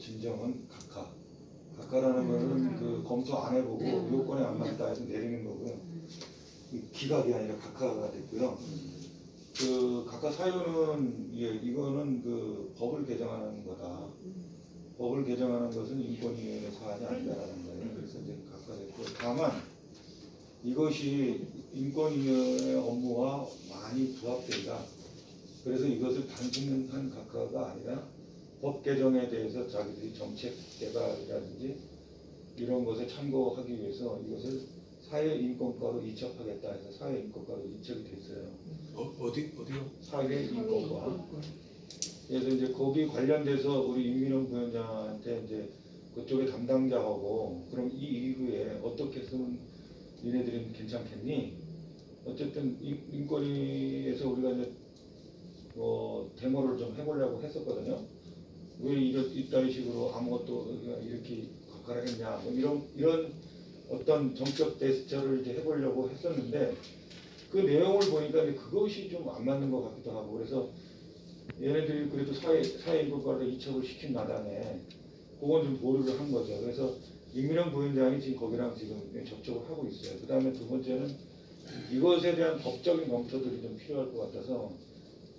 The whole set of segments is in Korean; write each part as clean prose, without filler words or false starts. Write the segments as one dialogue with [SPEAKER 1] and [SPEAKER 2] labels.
[SPEAKER 1] 진정은 각하라는 거는 그 검토 안 해보고 요건에 안 맞다 해서 내리는 거고요. 기각이 아니라 각하가 됐고요. 그 각하 사유는 이거는 그 법을 개정하는 거다. 법을 개정하는 것은 인권위원회 사안이 아니다라는 거예요. 그래서 이제 각하됐고, 다만 이것이 인권위원회 업무와 많이 부합된다. 그래서 이것을 단순한 각하가 아니라 법 개정에 대해서 자기들이 정책 개발이라든지 이런 것에 참고하기 위해서 이것을 사회인권과로 이첩하겠다 해서 사회인권과로 이첩이 됐어요.
[SPEAKER 2] 어디요?
[SPEAKER 1] 사회인권과. 그래서 이제 거기 관련돼서 우리 임민원 부위원장한테 이제 그쪽에 담당자하고 그럼 이 이후에 어떻게 했으면 니네들은 괜찮겠니? 어쨌든 인권위에서 우리가 이제 데모를 좀 해보려고 했었거든요. 왜 이따위 식으로 아무것도 이렇게 각하하겠냐 뭐 이런 어떤 정적 제스처를 이제 해보려고 했었는데 그 내용을 보니까 이제 그것이 좀 안 맞는 것 같기도 하고 그래서 얘네들이 그래도 사회인권과로 이첩을 시킨 마당에 그건 좀 보류를 한 거죠. 그래서 임민영 부위원장이 지금 거기랑 지금 접촉을 하고 있어요. 그 다음에 두 번째는 이것에 대한 법적인 검토들이 좀 필요할 것 같아서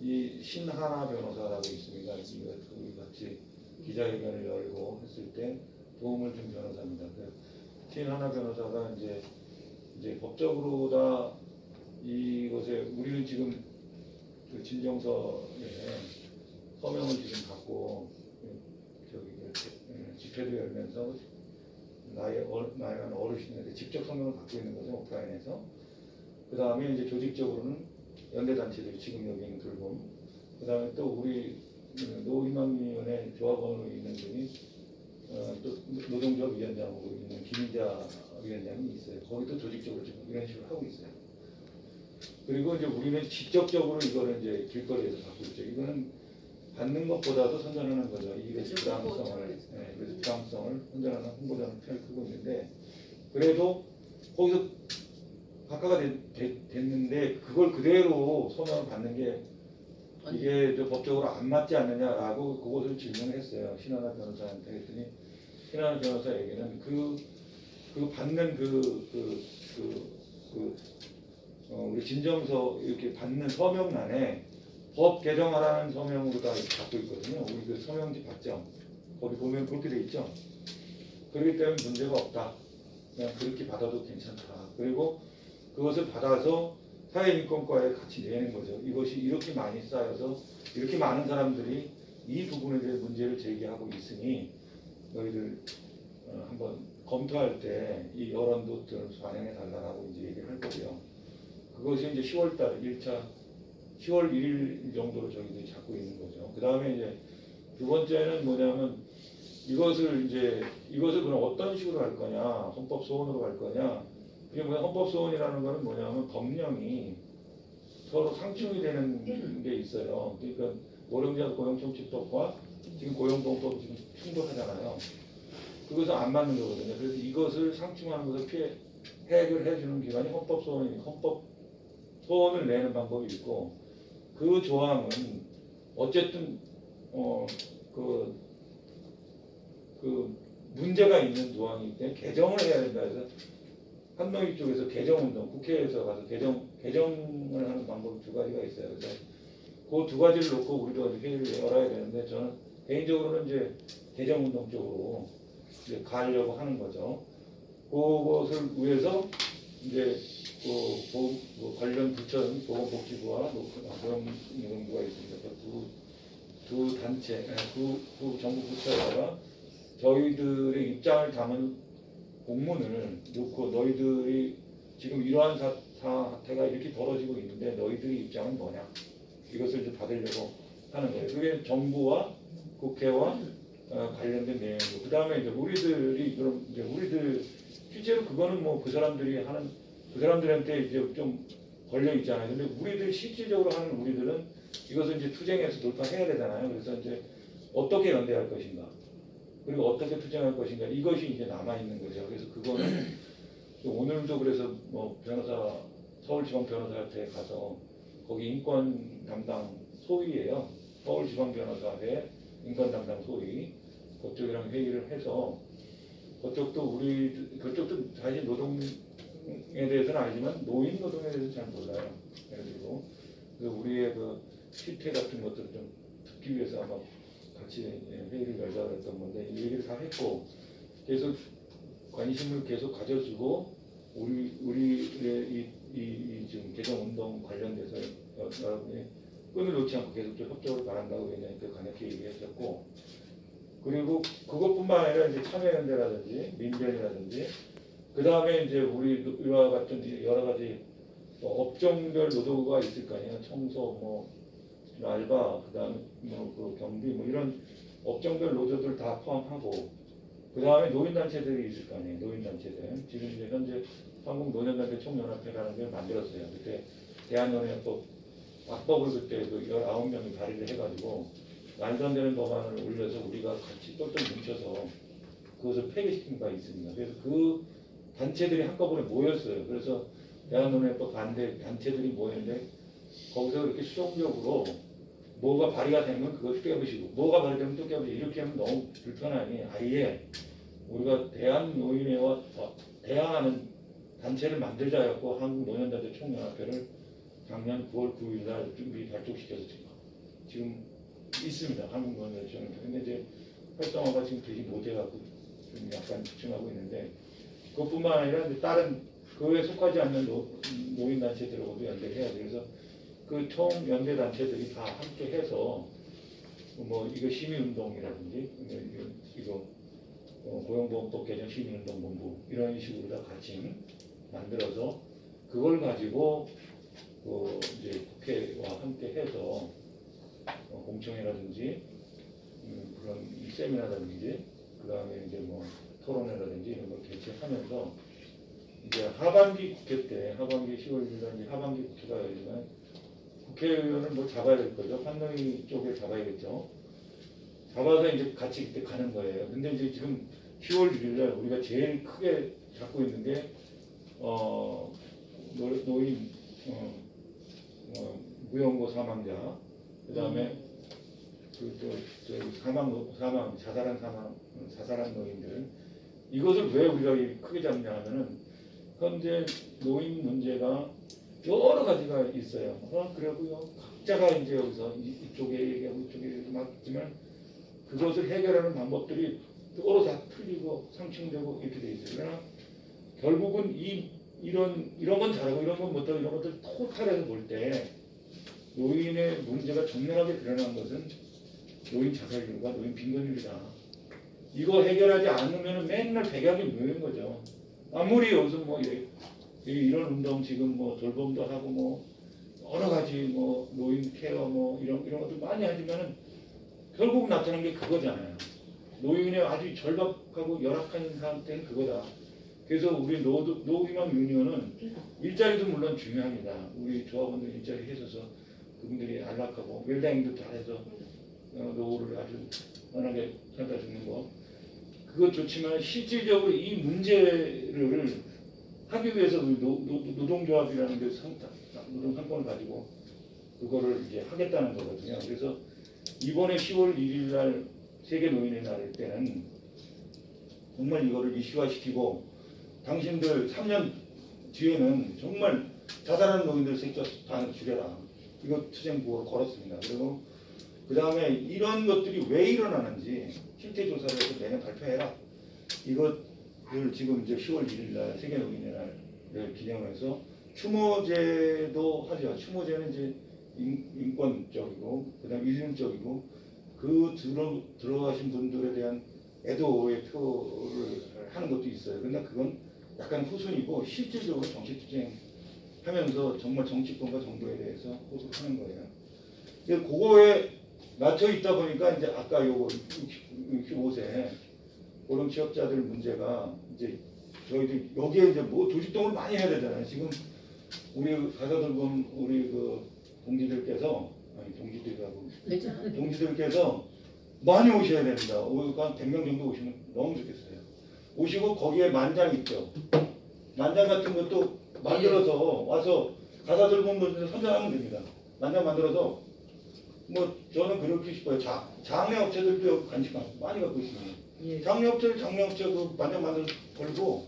[SPEAKER 1] 이 신하나 변호사라고 있습니다. 우리 같이 기자회견을 열고 했을 때 도움을 준 변호사입니다. 신하나 변호사가 이제 법적으로 다 이것에 우리는 지금 그 진정서에 서명을 지금 갖고 집회도 열면서 나이가 어르신들이 직접 서명을 갖고 있는 거죠. 오프라인에서. 그 다음에 이제 조직적으로는 연대단체들이 지금 여기 있는 돌봄. 그 다음에 또 우리 노희망위원회 조합원으로 있는 분이 또 노동조합 위원장으로 있는 김인자 위원장이 있어요. 거기도 조직적으로 지금 이런 식으로 하고 있어요. 그리고 이제 우리는 직접적으로 이거를 이제 길거리에서 받고 있죠. 이거는 받는 것보다도 선전하는 거죠. 이게 부당성을, 그래서 부당성을 선전하는 홍보자는 편을 크고 있는데, 그래도 거기서 각하가 됐는데 그걸 그대로 서명을 받는 게 이게 법적으로 안 맞지 않느냐라고 그것을 질문을 했어요. 신하나 변호사한테. 했더니 신하나 변호사에게는 그 받는 우리 진정서 이렇게 받는 서명란에 법 개정하라는 서명으로 다 받고 있거든요. 우리 그 서명지 받죠. 거기 보면 그렇게 돼 있죠. 그렇기 때문에 문제가 없다. 그냥 그렇게 받아도 괜찮다. 그리고 그것을 받아서 사회인권과에 같이 내는 거죠. 이것이 이렇게 많이 쌓여서 이렇게 많은 사람들이 이 부분에 대해 문제를 제기하고 있으니 너희들 한번 검토할 때 이 여론도 반영해 달라고 이제 얘기를 할 거고요. 그것이 이제 10월달 1차 10월 1일 정도로 저희들이 잡고 있는 거죠. 그 다음에 이제 두 번째는 뭐냐면 이것을 그럼 어떤 식으로 할 거냐, 헌법 소원으로 갈 거냐. 이게 뭐냐, 헌법 소원이라는 거는 뭐냐면 법령이 서로 상충이 되는 게 있어요. 그러니까 고령자 고용청취법과 지금 고용보험법 지금 충돌하잖아요. 그것은 안 맞는 거거든요. 그래서 이것을 상충하는 것을 해결해 주는 기관이 헌법 소원이니까 헌법 소원을 내는 방법이 있고, 그 조항은 어쨌든 그 문제가 있는 조항이기 때문에 개정을 해야 된다 해서 한노위 쪽에서 개정운동, 국회에서 가서 개정을 하는 방법이 두 가지가 있어요. 그래서 그 두 가지를 놓고 우리도 회의를 열어야 되는데, 저는 개인적으로는 이제 개정운동 쪽으로 이제 가려고 하는 거죠. 그것을 위해서 이제 관련 부처는 보건복지부와 고용노동부가 있습니다. 두 단체, 두 정부 부처에다가 저희들의 입장을 담은 공문을 놓고 너희들이 지금 이러한 사태가 이렇게 벌어지고 있는데 너희들의 입장은 뭐냐, 이것을 이제 받으려고 하는 거예요. 그게 정부와 국회와 관련된 내용이고, 그 다음에 이제 우리들 실제로 그거는 뭐 그 사람들한테 이제 좀 걸려 있잖아요. 근데 우리들 실질적으로 하는 우리들은 이것을 이제 투쟁해서 돌파해야 되잖아요. 그래서 이제 어떻게 연대할 것인가, 그리고 어떻게 투쟁할 것인가, 이것이 이제 남아 있는 거죠. 그래서 그거는 오늘도 그래서 뭐 서울지방 변호사한테 가서 거기 인권 담당 소위예요. 서울지방 변호사회 인권 담당 소위. 그쪽이랑 회의를 해서 그쪽도 사실 노동에 대해서는 알지만 노인 노동에 대해서 잘 몰라요. 그래가지고 우리의 그 실태 같은 것들을 좀 듣기 위해서 아마 같이 회의를 열자고 했던 건데 이 얘기를 다 했고 계속 관심을 계속 가져주고 우리의 이 지금 개정운동 관련돼서 여러분이 끈을 놓지 않고 계속 좀 협조를 바란다고 굉장히 강력히 얘기했었고 그리고 그것뿐만 아니라 이제 참여연대라든지 민변이라든지 그 다음에 이제 우리와 같은 여러 가지 업종별 노조가 있을 거 아니에요. 청소, 알바, 그다음에 그 경비 이런 업종별 노조들 다 포함하고 그 다음에 노인단체들이 있을 거 아니에요. 노인단체들 지금 이제 현재 한국노년단체 총연합회라는 걸 만들었어요. 그때 대한노년법 악법을 그때 그 19명이 발의를 해가지고 말도 안 되는 법안을 올려서 우리가 같이 똘똘 뭉쳐서 그것을 폐기시킨 바가 있습니다. 그래서 그 단체들이 한꺼번에 모였어요. 그래서 대한노년법 반대 단체들이 모였는데 거기서 이렇게 수동적으로 뭐가 발의가 되면 그걸 깨부시고 뭐가 발의되면 또 깨부시고 이렇게 하면 너무 불편하니 아예 우리가 대한노인회와 대항하는 단체를 만들자 해갖고 한국노년단체 총연합회를 작년 9월 9일 날 준비 발족시켜서 지금 있습니다. 한국노년단체 총연합회. 근데 이제 활동화가 지금 되게 못해갖고 좀 약간 집중하고 있는데 그것뿐만 아니라 이제 다른 그에 속하지 않는 노인단체들하고도 연대를 해야 돼요. 그래서 그 총연대 단체들이 다 함께 해서 이거 시민운동이라든지 이거 고용보험법 개정 시민운동본부 이런 식으로 다 같이 만들어서 그걸 가지고 이제 국회와 함께 해서 공청회라든지 그런 세미나라든지 그 다음에 이제 토론회라든지 이런 걸 개최하면서 이제 하반기 국회 때 하반기 10월 1일 이제 하반기 국회가 열리면 국회의원을 잡아야 될 거죠. 환노위 쪽에 잡아야겠죠. 잡아서 이제 같이 그때 가는 거예요. 근데 이제 지금 10월 1일 날 우리가 제일 크게 잡고 있는 게 노인 무연고 사망자 그 다음에 자살한 노인들 이것을 왜 우리가 크게 잡냐 하면은 현재 노인 문제가 여러 가지가 있어요. 그래고요 각자가 이제 여기서 이쪽에 얘기하고 이쪽에 얘기하고 막 있지만 그것을 해결하는 방법들이 서로 다 틀리고 상충되고 이렇게 돼 있어요. 그러나 결국은 이런 건 잘하고 이런 건 못하고 이런 것들 토탈해서 볼 때 노인의 문제가 적나라하게 드러난 것은 노인 자살률과 노인 빈곤율이다. 이거 해결하지 않으면 맨날 백약이 모이는 거죠. 아무리 여기서 이런 운동 지금 돌봄도 하고 여러 가지 노인 케어 이런 것도 많이 하지만은 결국 나타난 게 그거잖아요. 노인의 아주 절박하고 열악한 상태는 그거다. 그래서 우리 노비망 유니온은 일자리도 물론 중요합니다. 우리 조합원들 일자리 해줘서 그분들이 안락하고 웰다잉도 잘해서 노후를 아주 편하게 살다 죽는 거 그거 좋지만 실질적으로 이 문제를 하기 위해서 우리 노동조합이라는 게 노동 상권을 가지고 그거를 이제 하겠다는 거거든요. 그래서 이번에 10월 1일 날 세계 노인의 날일 때는 정말 이거를 이슈화시키고 당신들 3년 뒤에는 정말 자살하는 노인들 숫자 다 줄여라. 이거 투쟁구호를 걸었습니다. 그리고 그 다음에 이런 것들이 왜 일어나는지 실태 조사를 해서 내년 발표해라. 이것을 지금 이제 10월 1일 날 세계 노인의 날을 기념해서 추모제도 하죠. 추모제는 이제 인권적이고 그다음 이중적이고 그 들어가신 분들에 대한 애도의 표를 하는 것도 있어요. 그러나 그건 약간 후순이고 실질적으로 정치투쟁하면서 정말 정치권과 정부에 대해서 호소를 하는 거예요. 근데 그거에 맞춰 있다 보니까 이제 아까 요거 65세 고령 취업자들 문제가 이제 저희들 여기에 이제 조직동을 많이 해야 되잖아요. 지금 우리 가사돌봄 우리 그 동지들께서 동지들께서 많이 오셔야 됩니다. 한 100명 정도 오시면 너무 좋겠어요. 오시고 거기에 만장 있죠. 만장 같은 것도 만들어서 와서 가사돌봄 분들 선전하면 됩니다. 만장 만들어서 뭐 저는 그렇게 싶어요. 장외 업체들도 관심 많이 갖고 있습니다.
[SPEAKER 2] 예.
[SPEAKER 1] 장외 업체 그 만들어 걸고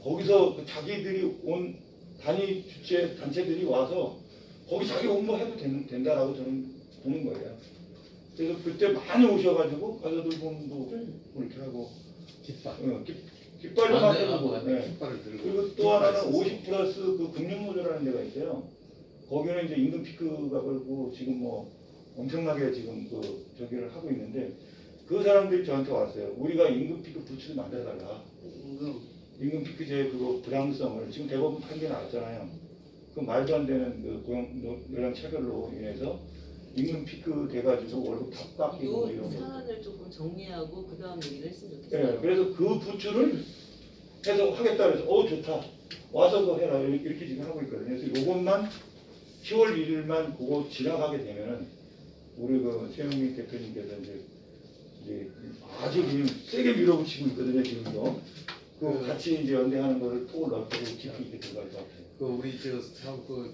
[SPEAKER 1] 거기서 그 자기들이 온 단위 주체 단체들이 와서 거기 자기 홍보해도 된다라고 저는 보는 거예요. 그래서 그때 많이 오셔가지고 가서들 본도 이렇게 하고
[SPEAKER 3] 깃발.
[SPEAKER 1] 깃발도 만들고
[SPEAKER 3] 깃발을 들고.
[SPEAKER 1] 그리고 또 하나는 50 플러스 그 금융노조라는 데가 있어요. 거기는 이제 임금 피크가 걸고 지금 뭐 엄청나게 지금 그 저기를 하고 있는데 그 사람들이 저한테 왔어요. 우리가 임금 피크 부츠를 만들어달라. 임금 피크제 그거 불황성을 지금 대법원 판결 나왔잖아요. 그 말도 안 되는 그 고용 차별로 인해서 임금 피크 돼가지고 월급 다 깎이고 이런 거.
[SPEAKER 2] 사안을 조금 정리하고 그 다음 얘기를 했으면 좋겠어요.
[SPEAKER 1] 네, 그래서 그 부츠를 해서 하겠다 그래서 좋다 와서 그거 해라 이렇게 지금 하고 있거든요. 그래서 요것만 10월 1일만 그거 지나가게 되면은 우리 그 최영민 대표님께서 이제 아주 그냥 세게 밀어붙이고 있거든요. 지금도 그 같이 이제 연대하는 거를 톡을 넓히고 깊이 있게 들어갈 것 같아요.
[SPEAKER 3] 그 우리 저 그